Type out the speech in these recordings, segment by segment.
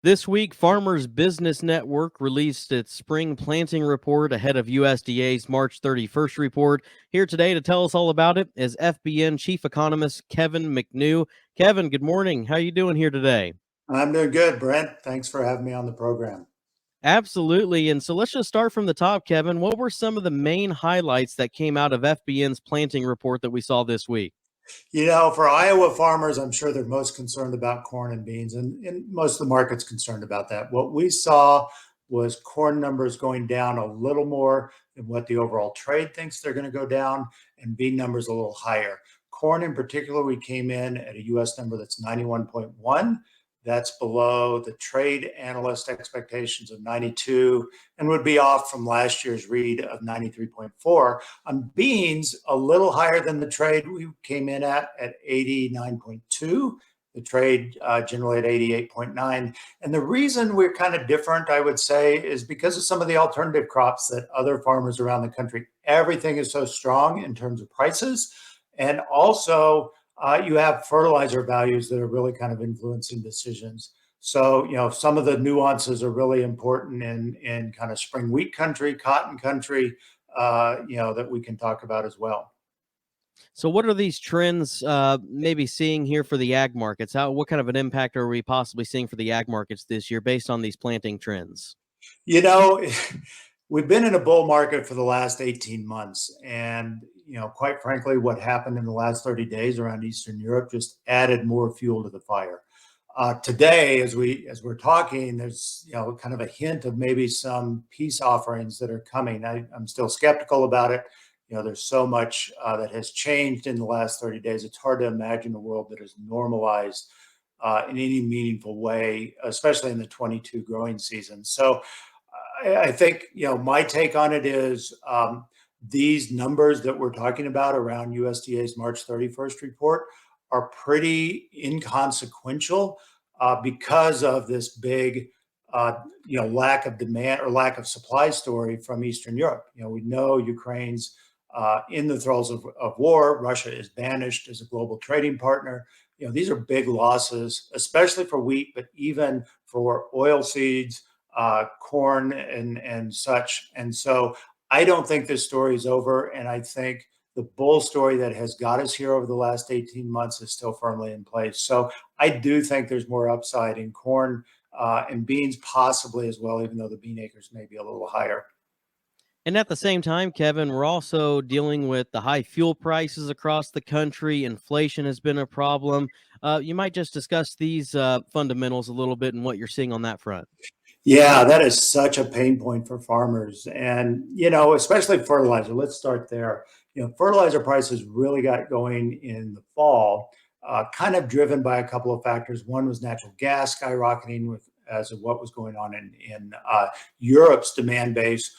This week, Farmers Business Network released its spring planting report ahead of USDA's March 31st report. Here today to tell us all about it is FBN Chief Economist Kevin McNew. Kevin, good morning. How are you doing here today? I'm doing good, Brent. Thanks for having me on the program. Absolutely. And so let's just start from the top, Kevin. What were some of the main highlights that came out of FBN's planting report that we saw this week? For Iowa farmers, I'm sure they're most concerned about corn and beans, and most of the market's concerned about that. What we saw was corn numbers going down a little more than what the overall trade thinks they're going to go down, and bean numbers a little higher. Corn in particular, we came in at a US number that's 91.1. That's below the trade analyst expectations of 92 and would be off from last year's read of 93.4. On beans, a little higher than the trade we came in at 89.2. The trade generally at 88.9. And the reason we're kind of different, I would say, is because of some of the alternative crops that other farmers around the country. Everything is so strong in terms of prices. And also, you have fertilizer values that are really kind of influencing decisions. So, some of the nuances are really important in kind of spring wheat country, cotton country, that we can talk about as well. So, what are these trends maybe seeing here for the ag markets? What kind of an impact are we possibly seeing for the ag markets this year based on these planting trends? You know, we've been in a bull market for the last 18 months. And, quite frankly, what happened in the last 30 days around Eastern Europe just added more fuel to the fire. Today, as we're talking, there's kind of a hint of maybe some peace offerings that are coming. I'm still skeptical about it. There's so much that has changed in the last 30 days. It's hard to imagine a world that is normalized in any meaningful way, especially in the 22 growing season. So I think my take on it is these numbers that we're talking about around USDA's March 31st report are pretty inconsequential because of this big, lack of demand or lack of supply story from Eastern Europe. We know Ukraine's in the throes of war. Russia is banished as a global trading partner. These are big losses, especially for wheat, but even for oil seeds, corn, and such. And so I don't think this story is over. And I think the bull story that has got us here over the last 18 months is still firmly in place. So I do think there's more upside in corn and beans, possibly as well, even though the bean acres may be a little higher. And at the same time, Kevin, we're also dealing with the high fuel prices across the country. Inflation has been a problem. You might just discuss these fundamentals a little bit and what you're seeing on that front. Yeah, that is such a pain point for farmers. And, especially fertilizer. Let's start there. Fertilizer prices really got going in the fall, kind of driven by a couple of factors. One was natural gas skyrocketing as of what was going on in Europe's demand base.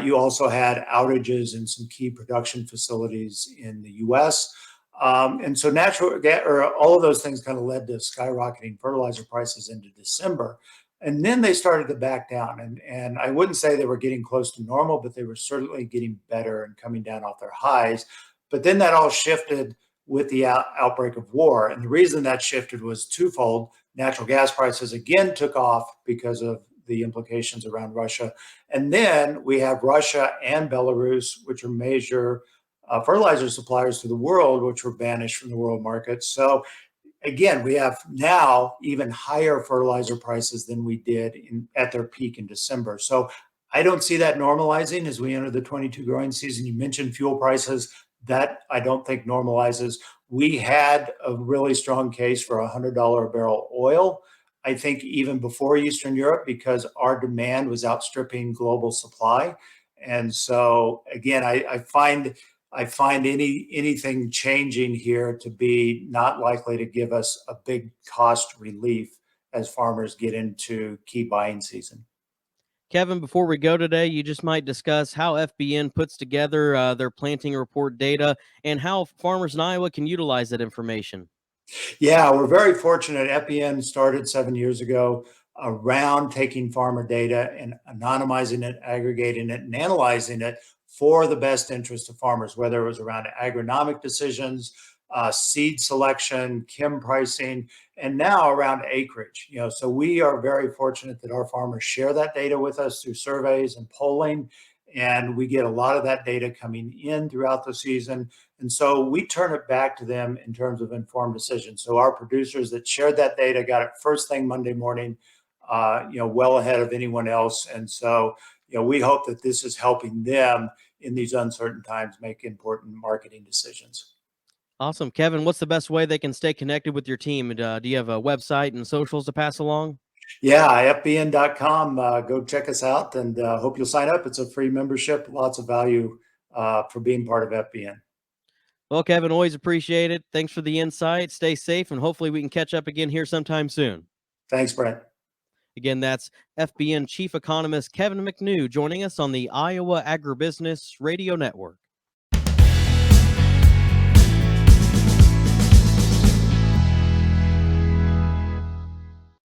You also had outages in some key production facilities in the US. And so natural gas, or all of those things kind of led to skyrocketing fertilizer prices into December. And then they started to back down. And I wouldn't say they were getting close to normal, but they were certainly getting better and coming down off their highs. But then that all shifted with the outbreak of war. And the reason that shifted was twofold. Natural gas prices again took off because of the implications around Russia. And then we have Russia and Belarus, which are major fertilizer suppliers to the world, which were banished from the world market. So again, we have now even higher fertilizer prices than we did at their peak in December. So I don't see that normalizing as we enter the 22 growing season. You mentioned fuel prices. That I don't think normalizes. We had a really strong case for $100 a barrel oil, I think even before Eastern Europe, because our demand was outstripping global supply. And so again, I find anything changing here to be not likely to give us a big cost relief as farmers get into key buying season. Kevin, before we go today, you just might discuss how FBN puts together their planting report data and how farmers in Iowa can utilize that information. Yeah, we're very fortunate. FBN started 7 years ago around taking farmer data and anonymizing it, aggregating it, and analyzing it for the best interest of farmers, whether it was around agronomic decisions, seed selection, chem pricing, and now around acreage. So we are very fortunate that our farmers share that data with us through surveys and polling, and we get a lot of that data coming in throughout the season. And so we turn it back to them in terms of informed decisions. So our producers that shared that data got it first thing Monday morning, well ahead of anyone else. And so, we hope that this is helping them in these uncertain times make important marketing decisions. Awesome. Kevin, what's the best way they can stay connected with your team? Do you have a website and socials to pass along? Yeah, FBN.com. Go check us out, and hope you'll sign up. It's a free membership. Lots of value for being part of FBN. Well, Kevin, always appreciate it. Thanks for the insight. Stay safe, and hopefully we can catch up again here sometime soon. Thanks, Brent. Again, that's FBN Chief Economist Kevin McNew joining us on the Iowa Agribusiness Radio Network.